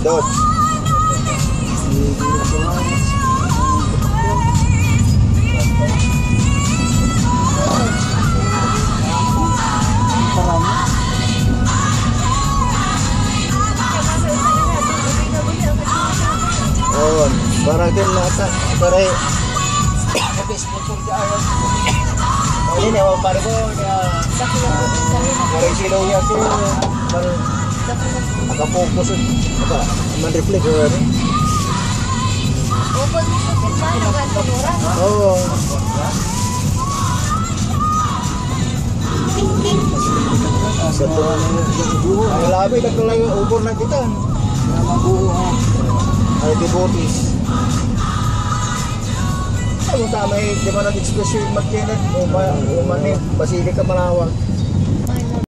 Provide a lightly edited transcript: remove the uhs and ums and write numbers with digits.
Dot. Oh, para din nasa para sponsor dia ayun. Ini ne para ko ya. Para silo ya sih. Naka-focus ito. Man-reflect ko rin. Oo. Ang labi, nagkalay yung ubor na kita. Ay, devotees. Ay, yung tama eh, di ba nag-express yung magkinag o manip, Basilica Malawag.